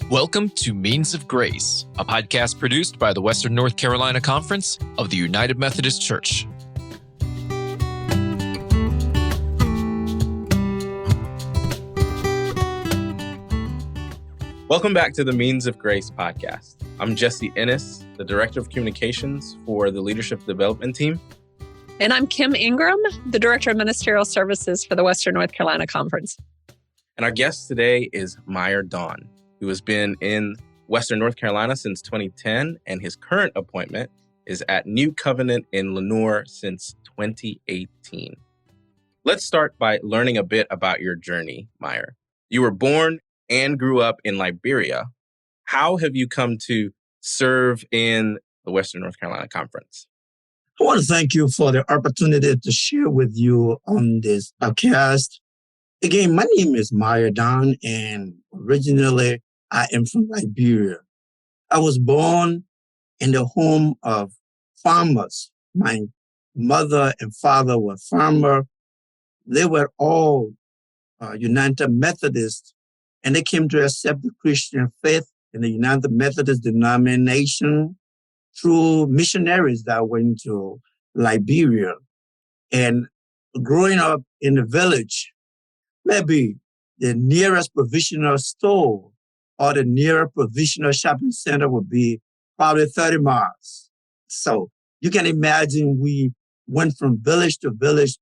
Welcome to Means of Grace, a podcast produced by the Western North Carolina Conference of the United Methodist Church. Welcome back to the Means of Grace podcast. I'm Jesse Enniss, the Director of Communications for the Leadership Development Team. And I'm Kim Ingram, the Director of Ministerial Services for the Western North Carolina Conference. And our guest today is Myer Dahn, who has been in Western North Carolina since 2010, and his current appointment is at New Covenant in Lenoir since 2018. Let's start by learning a bit about your journey, Myer. You were born and grew up in Liberia. How have you come to serve in the Western North Carolina Conference? I want to thank you for the opportunity to share with you on this podcast. Again, my name is Myer Dahn, and originally I am from Liberia. I was born in the home of farmers. My mother and father were farmers. They were all United Methodists, and they came to accept the Christian faith in the United Methodist denomination through missionaries that went to Liberia. And growing up in the village, maybe the nearest provisional store or the nearest provisional shopping center would be probably 30 miles. So you can imagine we went from village to village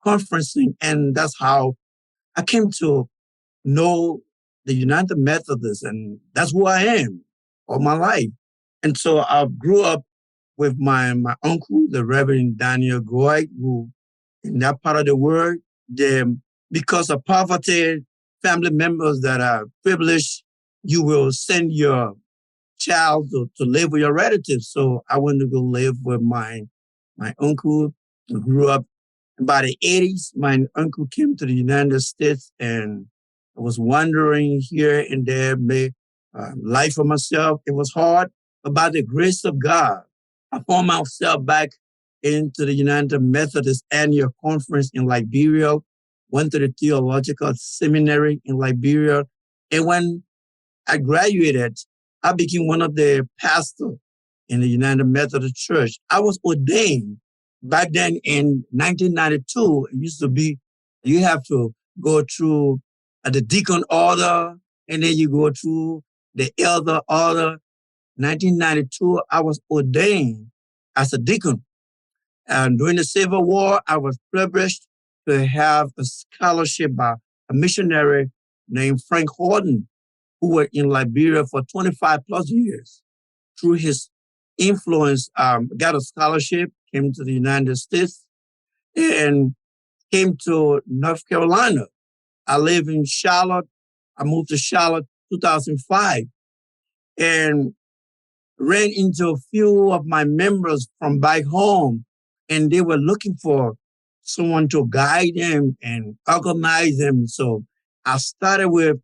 conferencing, and that's how I came to know the United Methodists, and that's who I am all my life. And so I grew up with my uncle, the Reverend Daniel Goy, who in that part of the world, because of poverty, family members that are privileged, you will send your child to live with your relatives. So I went to go live with my uncle. I grew up by the 80s. My uncle came to the United States, and I was wandering here and there, made life for myself. It was hard. But by the grace of God, I found myself back into the United Methodist Annual Conference in Liberia, went to the Theological Seminary in Liberia. And when I graduated, I became one of the pastors in the United Methodist Church. I was ordained back then in 1992. It used to be, you have to go through the deacon order, and then you go through the elder order. 1992, I was ordained as a deacon. And during the Civil War, I was privileged to have a scholarship by a missionary named Frank Horton, who was in Liberia for 25 plus years. Through his influence, got a scholarship, came to the United States, and came to North Carolina. I live in Charlotte. I moved to Charlotte 2005 and ran into a few of my members from back home, and they were looking for someone to guide them and organize them. So I started with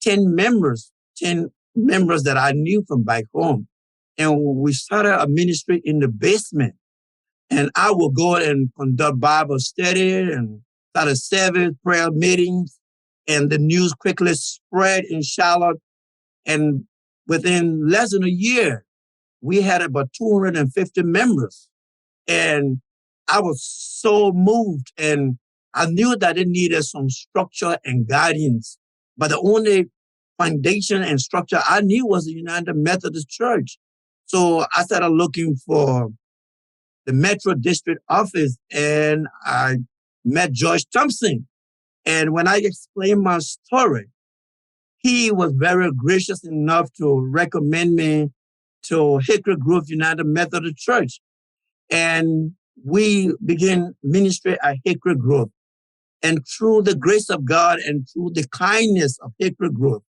10 members that I knew from back home. And we started a ministry in the basement. And I would go and conduct Bible study and started service, prayer meetings. And the news quickly spread in Charlotte. And within less than a year, we had about 250 members. And I was so moved, and I knew that it needed some structure and guidance. But the only foundation and structure I knew was the United Methodist Church. So I started looking for the Metro District office, and I met George Thompson. And when I explained my story, he was very gracious enough to recommend me to Hickory Grove United Methodist Church. And we began ministry at Hickory Grove. And through the grace of God and through the kindness of Hickory Grove,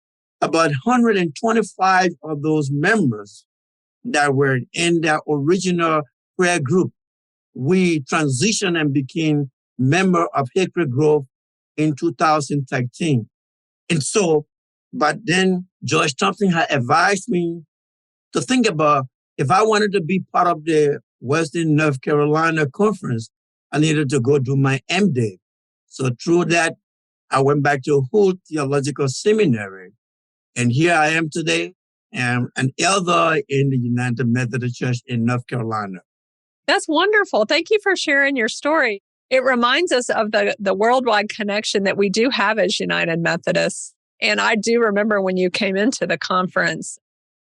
about 125 of those members that were in their original prayer group, we transitioned and became member of Hickory Grove in 2013. And so, but then George Thompson had advised me to think about if I wanted to be part of the Western North Carolina Conference, I needed to go do my MD. So through that, I went back to Hood Theological Seminary And here I am today. I'm an elder in the United Methodist Church in North Carolina. That's wonderful. Thank you for sharing your story. It reminds us of the worldwide connection that we do have as United Methodists. And I do remember when you came into the conference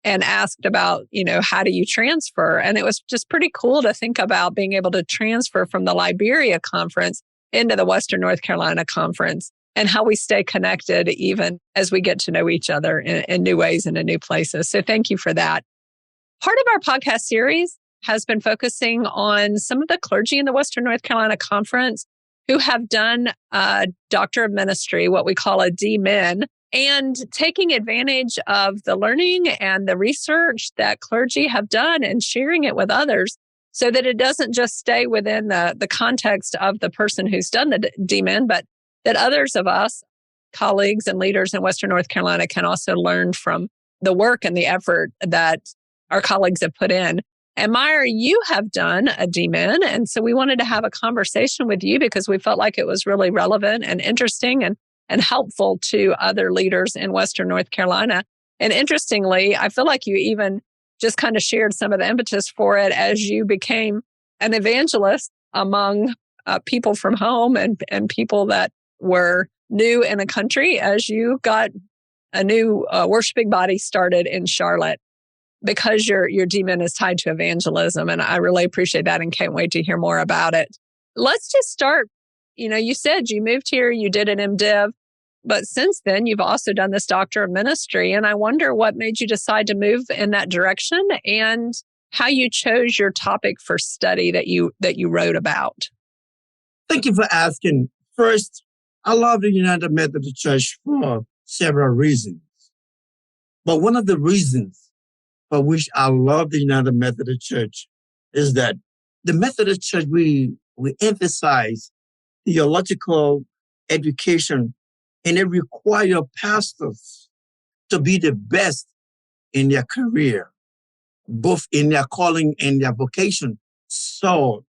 and asked about, how do you transfer? And it was just pretty cool to think about being able to transfer from the Liberia conference into the Western North Carolina conference and how we stay connected even as we get to know each other in new ways and in new places. So thank you for that. Part of our podcast series has been focusing on some of the clergy in the Western North Carolina conference who have done a Doctor of Ministry, what we call a D-Min, and taking advantage of the learning and the research that clergy have done and sharing it with others so that it doesn't just stay within the context of the person who's done the D-Min, but that others of us, colleagues and leaders in Western North Carolina, can also learn from the work and the effort that our colleagues have put in. And Myer, you have done a D-Min, and so we wanted to have a conversation with you because we felt like it was really relevant and interesting and helpful to other leaders in Western North Carolina. And interestingly, I feel like you even just kind of shared some of the impetus for it as you became an evangelist among people from home and people that were new in the country as you got a new worshiping body started in Charlotte because your D-Min is tied to evangelism. And I really appreciate that and can't wait to hear more about it. Let's just start. You said you moved here, you did an MDiv, but since then you've also done this Doctor of Ministry. And I wonder what made you decide to move in that direction and how you chose your topic for study that you wrote about. Thank you for asking. First, I love the United Methodist Church for several reasons. But one of the reasons for which I love the United Methodist Church is that the Methodist Church, we emphasize theological education, and it requires pastors to be the best in their career, both in their calling and their vocation. So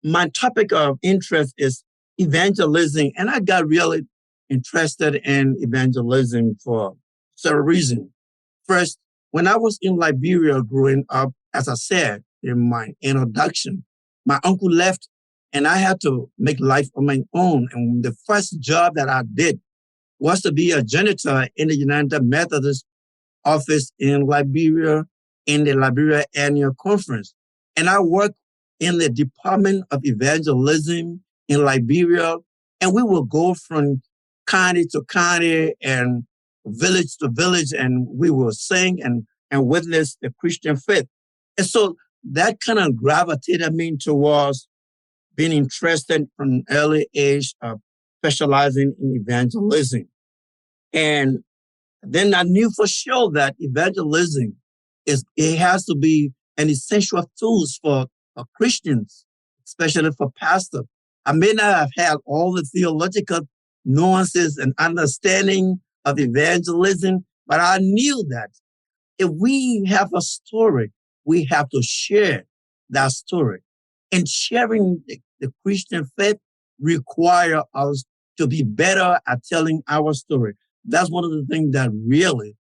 my topic of interest is evangelism, and I got really interested in evangelism for several reasons. First, when I was in Liberia growing up, as I said in my introduction, my uncle left and I had to make life on my own. And the first job that I did was to be a janitor in the United Methodist office in Liberia, in the Liberia Annual Conference. And I worked in the Department of Evangelism in Liberia, and we will go from county to county and village to village, and we will sing and witness the Christian faith. And so that kind of gravitated me towards being interested from an early age of specializing in evangelism. And then I knew for sure that evangelism has to be an essential tool for Christians, especially for pastors. I may not have had all the theological nuances and understanding of evangelism, but I knew that if we have a story, we have to share that story. And sharing the Christian faith requires us to be better at telling our story. That's one of the things that really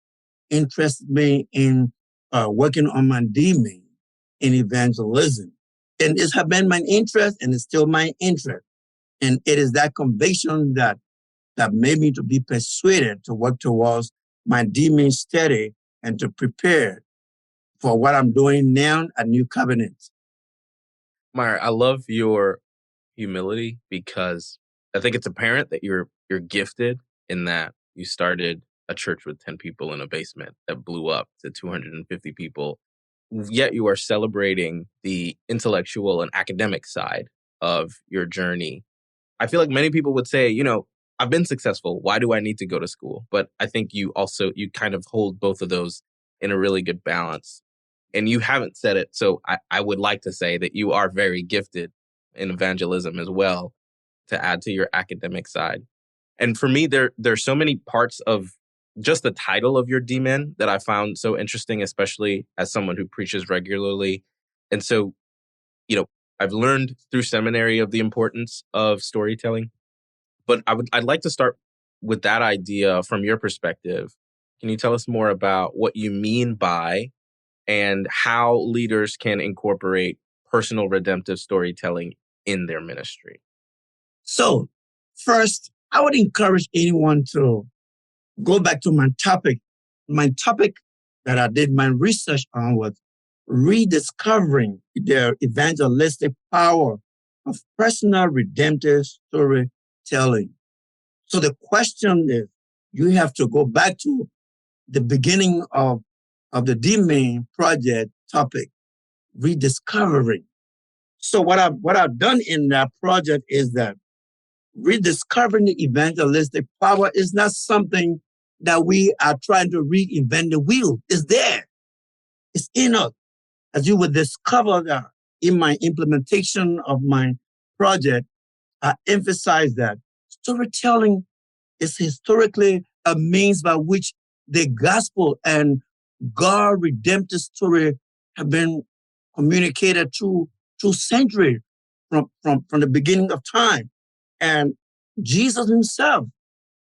interested me in working on my D-Min in evangelism. And it's been my interest, and it's still my interest. And it is that conviction that made me to be persuaded to work towards my D-Min study and to prepare for what I'm doing now at New Covenant. Myer, I love your humility because I think it's apparent that you're gifted in that you started a church with 10 people in a basement that blew up to 250 people. Yet you are celebrating the intellectual and academic side of your journey. I feel like many people would say, I've been successful. Why do I need to go to school? But I think you kind of hold both of those in a really good balance. And you haven't said it. So I would like to say that you are very gifted in evangelism as well, to add to your academic side. And for me, there's so many parts of just the title of your D-Min that I found so interesting, especially as someone who preaches regularly. And so, I've learned through seminary of the importance of storytelling. But I'd like to start with that idea from your perspective. Can you tell us more about what you mean by and how leaders can incorporate personal redemptive storytelling in their ministry? So, first, I would encourage anyone to go back to my topic. My topic that I did my research on was rediscovering the evangelistic power of personal redemptive storytelling. So the question is, you have to go back to the beginning of the D-Main project topic, rediscovering. So what I've done in that project is that rediscovering the evangelistic power is not something that we are trying to reinvent the wheel. It's there. It's in us. As you would discover that in my implementation of my project, I emphasize that storytelling is historically a means by which the gospel and God redemptive story have been communicated through centuries from the beginning of time. And Jesus himself,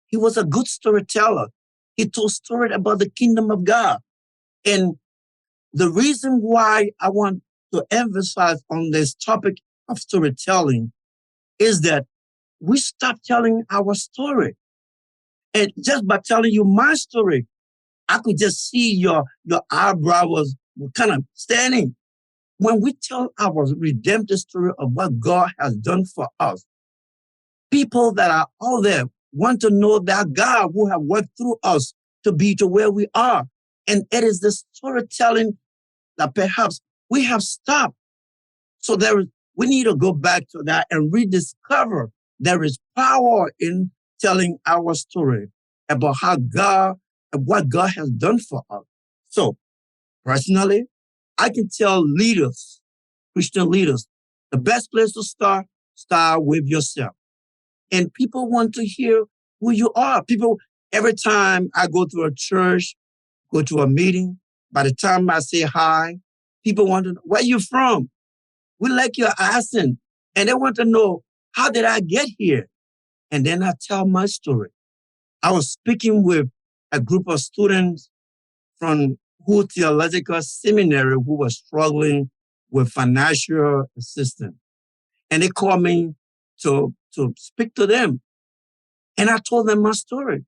he was a good storyteller. He told stories about the kingdom of God. And the reason why I want to emphasize on this topic of storytelling is that we stop telling our story. And just by telling you my story, I could just see your eyebrows were kind of standing. When we tell our redemptive story of what God has done for us, people that are out there want to know that God who have worked through us to be to where we are. And it is the storytelling that perhaps we have stopped. So we need to go back to that and rediscover there is power in telling our story about how God and what God has done for us. So personally, I can tell leaders, Christian leaders, the best place to start with yourself. And people want to hear who you are. People, every time I go to a church, go to a meeting, by the time I say hi, people want to know, where you from? We like your accent. And they want to know, how did I get here? And then I tell my story. I was speaking with a group of students from Theological Seminary who were struggling with financial assistance. And they called me to speak to them. And I told them my story.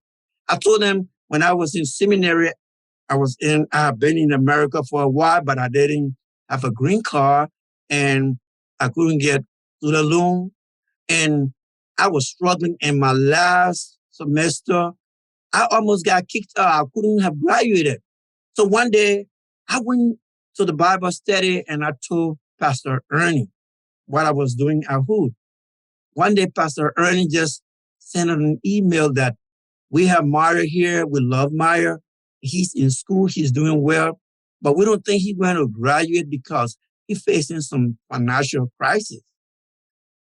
I told them when I was in seminary, I have been in America for a while, but I didn't have a green card and I couldn't get to the loan. And I was struggling in my last semester. I almost got kicked out. I couldn't have graduated. So one day I went to the Bible study and I told Pastor Ernie what I was doing at Hood. One day, Pastor Ernie just sent an email that we have Myer here. We love Myer. He's in school. He's doing well. But we don't think he's going to graduate because he's facing some financial crisis.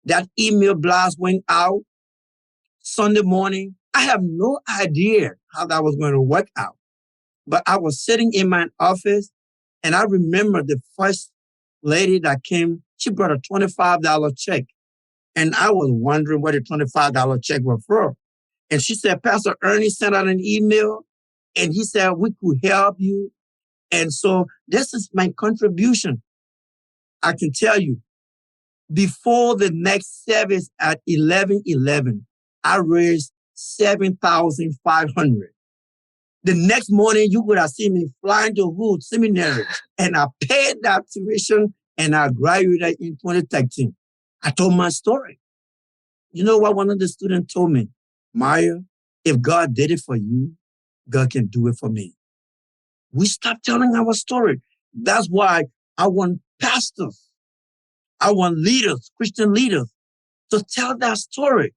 That email blast went out Sunday morning. I have no idea how that was going to work out. But I was sitting in my office and I remember the first lady that came, she brought a $25 check. And I was wondering where the $25 check was from. And she said, Pastor Ernie sent out an email and he said, we could help you. And so this is my contribution. I can tell you, before the next service at 11:11, I raised $7,500. The next morning, you would have seen me flying to Hood Seminary and I paid that tuition and I graduated in 2013. I told my story. You know what one of the students told me? Myer, if God did it for you, God can do it for me. We stopped telling our story. That's why I want pastors, I want leaders, Christian leaders, to tell that story.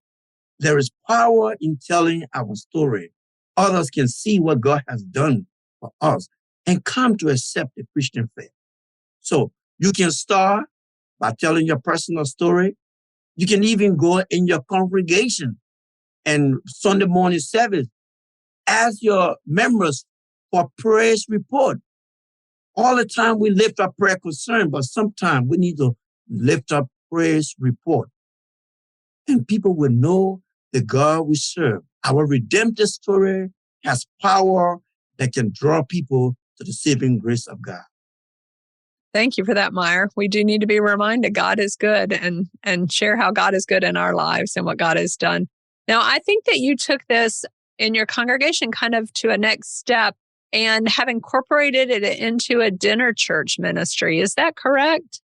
There is power in telling our story. Others can see what God has done for us and come to accept the Christian faith. So you can start by telling your personal story. You can even go in your congregation and Sunday morning service, ask your members for praise report. All the time we lift up prayer concern, but sometimes we need to lift up praise report. And people will know the God we serve. Our redemptive story has power that can draw people to the saving grace of God. Thank you for that, Myer. We do need to be reminded God is good and share how God is good in our lives and what God has done. Now, I think that you took this in your congregation kind of to a next step and have incorporated it into a dinner church ministry. Is that correct?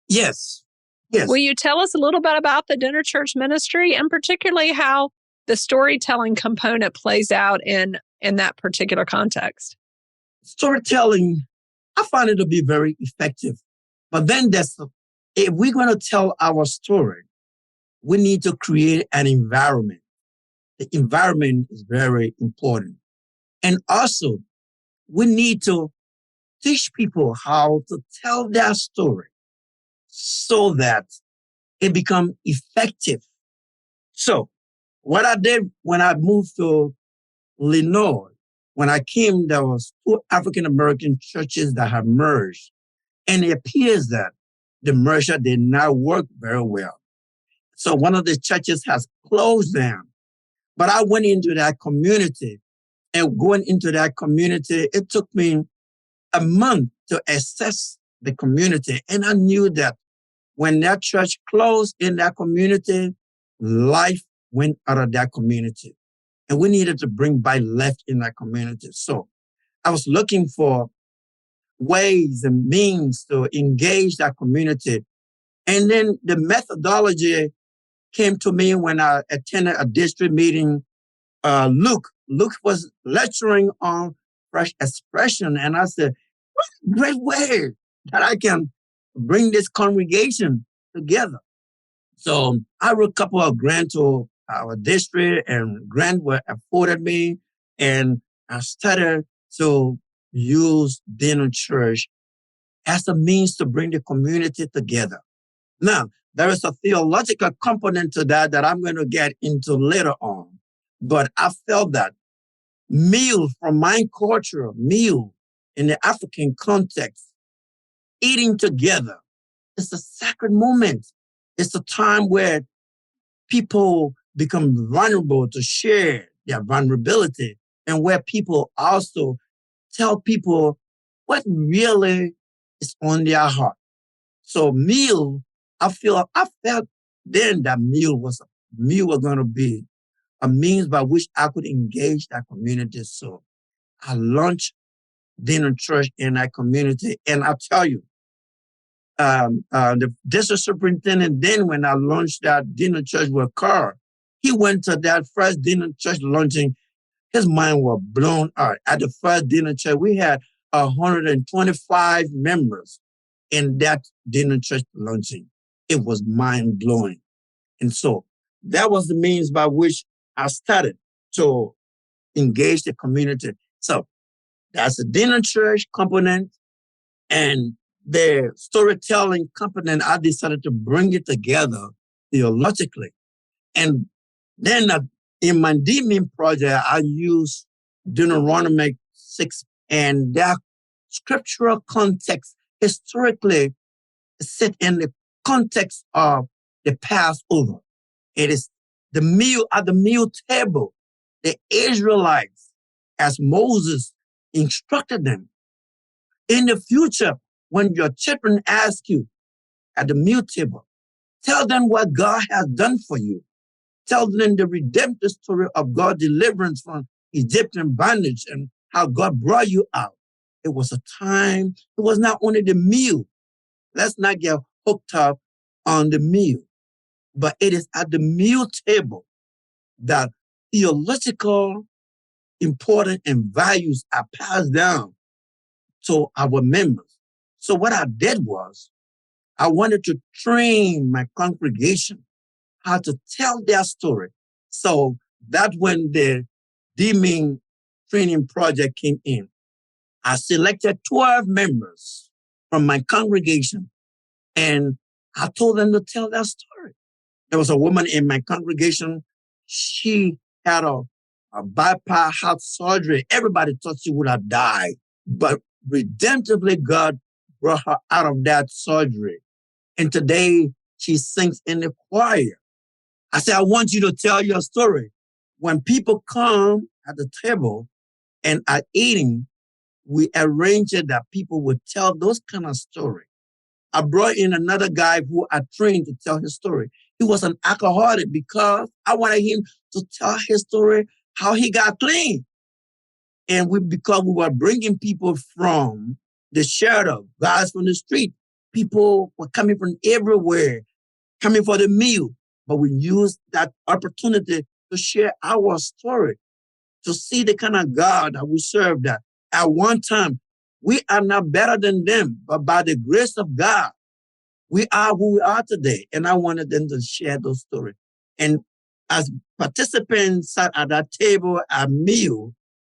Yes. Yes. Will you tell us a little bit about the dinner church ministry and particularly how the storytelling component plays out in that particular context? Storytelling, I find it to be very effective. But then if we're going to tell our story, we need to create an environment. The environment is very important. And also, we need to teach people how to tell their story so that it becomes effective. So, what I did when I moved to Illinois, when I came, there was 2 African-American churches that had merged. And it appears that the merger did not work very well. So one of the churches has closed down. But I went into that community, and going into that community, it took me a month to assess the community. And I knew that when that church closed in that community, life went out of that community. And we needed to bring back life in that community. So I was looking for ways and means to engage that community. And then the methodology came to me when I attended a district meeting. Luke was lecturing on fresh expression. And I said, what a great way that I can bring this congregation together. So I wrote a couple of grants to our district, and grants were afforded me. And I started to use dinner church as a means to bring the community together. Now, there is a theological component to that I'm going to get into later on. But I felt that meal from my culture, meal in the African context, eating together, it's a sacred moment. It's a time where people become vulnerable to share their vulnerability, and where people also tell people what really is on their heart. So meal, I felt then that meal was going to be a means by which I could engage that community. So I launched dinner church in that community. And I'll tell you, the district superintendent, then when I launched that dinner church with Carl, he went to that first dinner church launching. His mind was blown out. At the first dinner church, we had 125 members in that dinner church launching. It was mind blowing. And so that was the means by which I started to engage the community. So that's the dinner church component, and the storytelling component. I decided to bring it together theologically. And then in my DMIN project, I used Deuteronomy 6, and that scriptural context historically set in the context of the Passover. It is the meal at the meal table. The Israelites, as Moses instructed them, in the future, when your children ask you at the meal table, tell them what God has done for you. Tell them the redemptive story of God's deliverance from Egyptian bondage and how God brought you out. It was a time, it was not only the meal. Let's not get hooked up on the meal, but it is at the meal table that theological importance and values are passed down to our members. So what I did was, I wanted to train my congregation how to tell their story. So that's when the DMIN training project came in. I selected 12 members from my congregation, and I told them to tell their story. There was a woman in my congregation. She had a bypass heart surgery. Everybody thought she would have died, but redemptively, God brought her out of that surgery. And today she sings in the choir. I said, I want you to tell your story. When people come at the table, And at eating, we arranged it that people would tell those kind of stories. I brought in another guy who I trained to tell his story. He was an alcoholic because I wanted him to tell his story, how he got clean. And because we were bringing people from the shadow, guys from the street, people were coming from everywhere, coming for the meal. But we used that opportunity to share our story, to see the kind of God that we serve, that at one time, we are not better than them, but by the grace of God, we are who we are today. And I wanted them to share those stories. And as participants sat at that table at meal,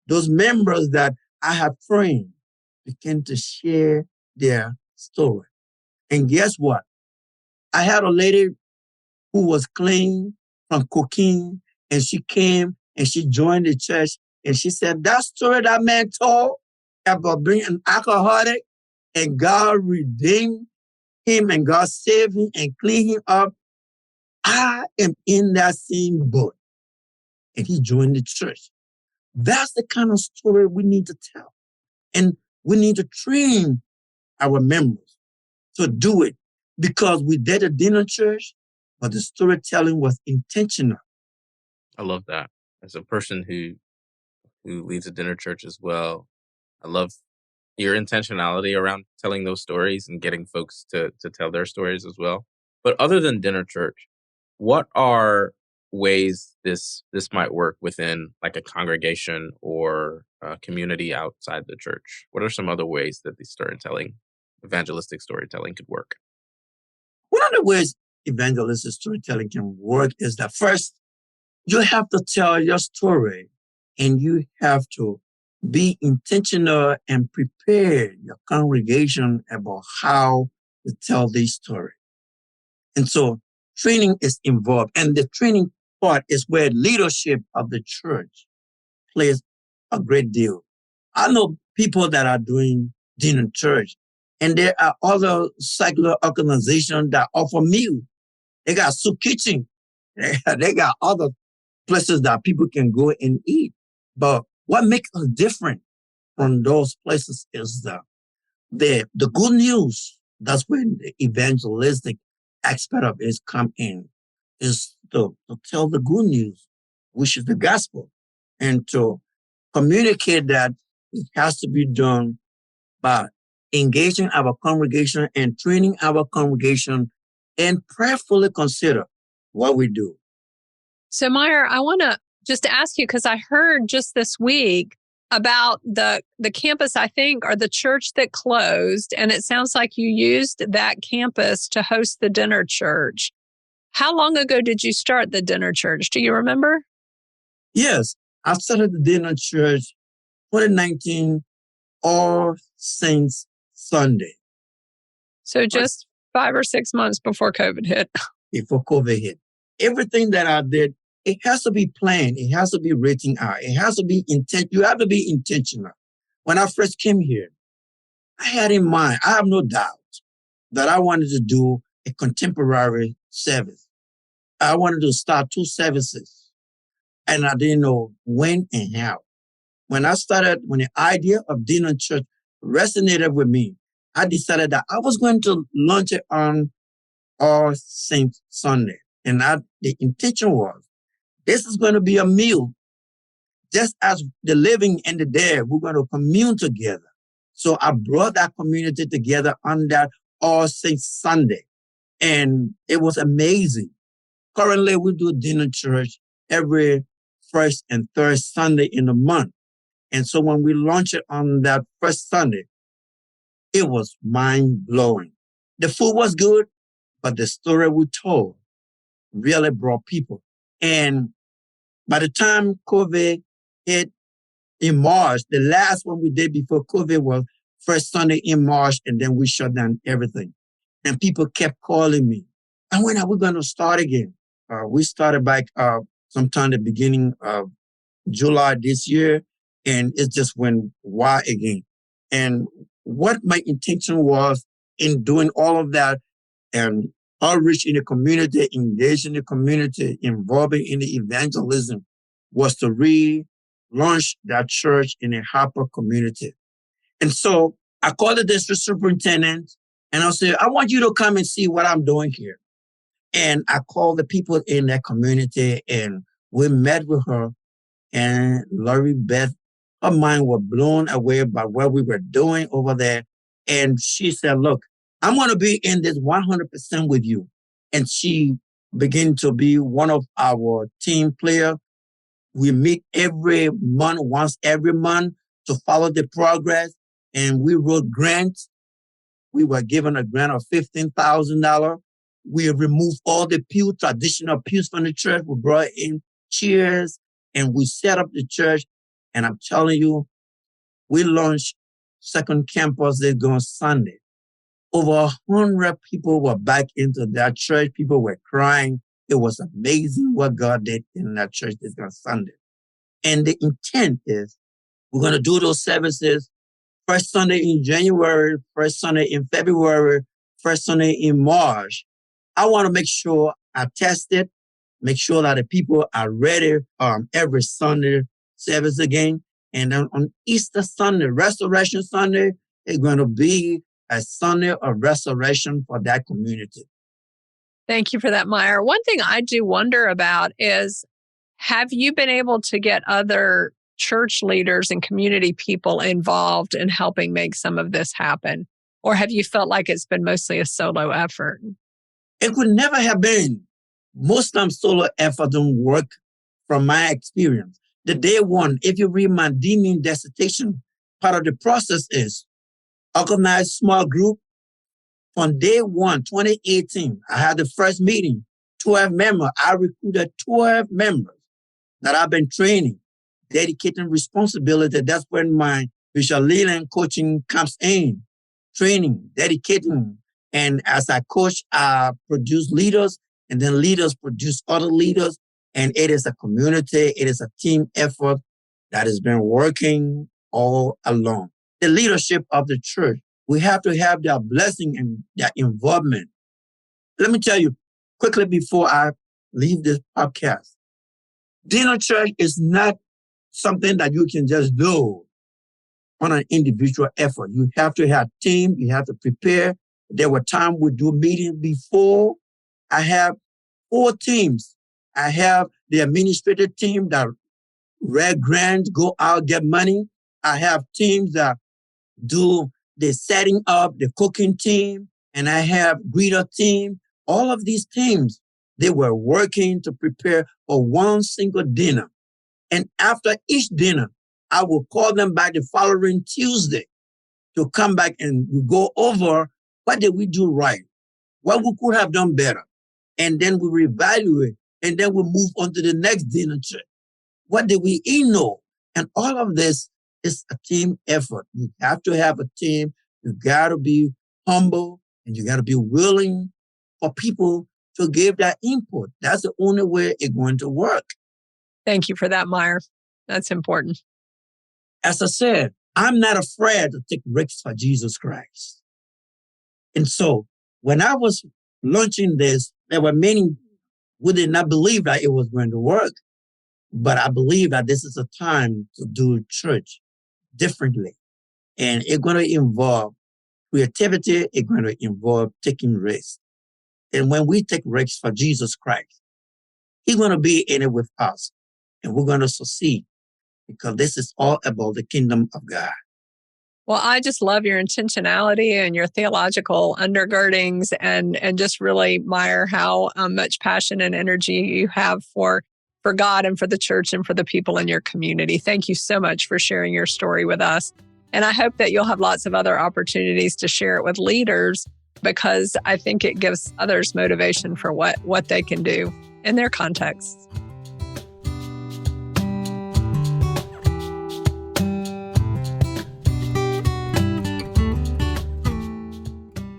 those members that I have trained began to share their story. And guess what? I had a lady who was clean from cocaine, and she came and she joined the church, and she said, that story that man told about being an alcoholic and God redeemed him and God saved him and cleaned him up, I am in that same boat. And he joined the church. That's the kind of story we need to tell. And we need to train our members to do it, because we did a dinner church, but the storytelling was intentional. I love that. As a person who leads a dinner church as well, I love your intentionality around telling those stories and getting folks to tell their stories as well. But other than dinner church, what are ways this might work within like a congregation or a community outside the church? What are some other ways that the storytelling, evangelistic storytelling, could work? One of the ways evangelistic storytelling can work is that first, you have to tell your story, and you have to be intentional and prepare your congregation about how to tell this story. And so training is involved. And the training part is where leadership of the church plays a great deal. I know people that are doing dinner church, and there are other secular organizations that offer meals. They got soup kitchen. They got other places that people can go and eat. But what makes us different from those places is the good news. That's when the evangelistic aspect of it come in, is to tell the good news, which is the gospel, and to communicate that it has to be done by engaging our congregation and training our congregation and prayerfully consider what we do. So, Myer, I want to just ask you, because I heard just this week about the campus, I think, or the church that closed, and it sounds like you used that campus to host the dinner church. How long ago did you start the dinner church? Do you remember? Yes, I started the dinner church 2019, All Saints Sunday. So just 5 or 6 months before COVID hit. Before COVID hit. Everything that I did, it has to be planned. It has to be written out. It has to be you have to be intentional. When I first came here, I had in mind, I have no doubt that I wanted to do a contemporary service. I wanted to start 2 services, and I didn't know when and how. When the idea of dinner church resonated with me, I decided that I was going to launch it on All Saints Sunday. And the intention was, this is going to be a meal. Just as the living and the dead, we're going to commune together. So I brought that community together on that All Saints Sunday. And it was amazing. Currently, we do dinner church every first and third Sunday in the month. And so when we launched it on that first Sunday, it was mind-blowing. The food was good, but the story we told really brought people. And by the time COVID hit in March, the last one we did before COVID was first Sunday in March, and then we shut down everything. And people kept calling me. And when are we going to start again? We started back sometime the beginning of July this year, and it just went wild again. And what my intention was in doing all of that and outreach in the community, engaging the community, involving in the evangelism, was to launch that church in a Harper community. And so I called the district superintendent and I said, I want you to come and see what I'm doing here. And I called the people in that community and we met with her. And Lori Beth, her mind was blown away by what we were doing over there. And she said, look, I'm going to be in this 100% with you. And she began to be one of our team players. We meet every month, once every month, to follow the progress. And we wrote grants. We were given a grant of $15,000. We removed all the traditional pews from the church. We brought in chairs and we set up the church. And I'm telling you, we launched second campus this going Sunday. Over 100 people were back into that church. People were crying. It was amazing what God did in that church this going Sunday. And the intent is we're going to do those services first Sunday in January, first Sunday in February, first Sunday in March. I want to make sure I test it, make sure that the people are ready every Sunday service again. And then on Easter Sunday, Restoration Sunday, it's going to be a Sunday of restoration for that community. Thank you for that, Myer. One thing I do wonder about is, have you been able to get other church leaders and community people involved in helping make some of this happen? Or have you felt like it's been mostly a solo effort? It could never have been. Most times solo effort don't work from my experience. The day one, if you read my DMIN dissertation, part of the process is organize small group. On day one, 2018, I had the first meeting, 12 members. I recruited 12 members that I've been training, dedicating responsibility. That's when my visual leading coaching comes in. Training, dedicating. And as I coach, I produce leaders, and then leaders produce other leaders. And it is a community, it is a team effort that has been working all along. The leadership of the church, we have to have their blessing and their involvement. Let me tell you quickly before I leave this podcast. Dinner church is not something that you can just do on an individual effort. You have to have team, you have to prepare. There were times we do meetings before. I have 4 teams. I have the administrative team that read grants, go out, get money. I have teams that do the setting up, the cooking team, and I have greeter team. All of these teams, they were working to prepare for one single dinner. And after each dinner, I will call them back the following Tuesday to come back and we go over what did we do right, what we could have done better. And then we reevaluate, and then we move on to the next dinner check. What did we know? And all of this is a team effort. You have to have a team. You got to be humble, and you got to be willing for people to give that input. That's the only way it's going to work. Thank you for that, Myer. That's important. As I said, I'm not afraid to take risks for Jesus Christ. And so when I was launching this, there were many who did not believe that it was going to work. But I believe that this is a time to do church differently. And it's going to involve creativity. It's going to involve taking risks. And when we take risks for Jesus Christ, He's going to be in it with us. And we're going to succeed because this is all about the kingdom of God. Well, I just love your intentionality and your theological undergirdings and just really, Myer, how much passion and energy you have for God and for the church and for the people in your community. Thank you so much for sharing your story with us. And I hope that you'll have lots of other opportunities to share it with leaders because I think it gives others motivation for what they can do in their contexts.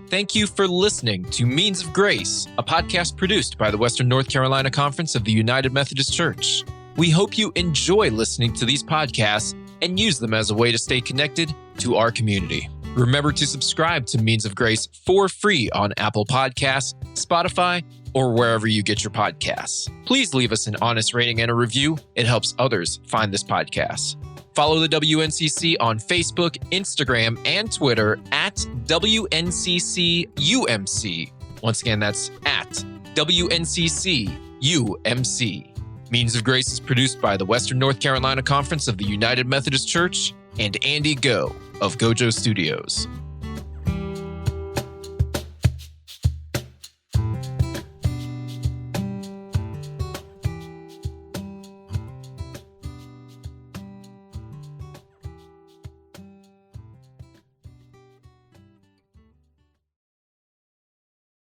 Thank you for listening to Means of Grace, a podcast produced by the Western North Carolina Conference of the United Methodist Church. We hope you enjoy listening to these podcasts and use them as a way to stay connected to our community. Remember to subscribe to Means of Grace for free on Apple Podcasts, Spotify, or wherever you get your podcasts. Please leave us an honest rating and a review. It helps others find this podcast. Follow the WNCC on Facebook, Instagram, and Twitter at WNCC-UMC. Once again, that's at WNCC-UMC. Means of Grace is produced by the Western North Carolina Conference of the United Methodist Church and Andy Go of Gojo Studios.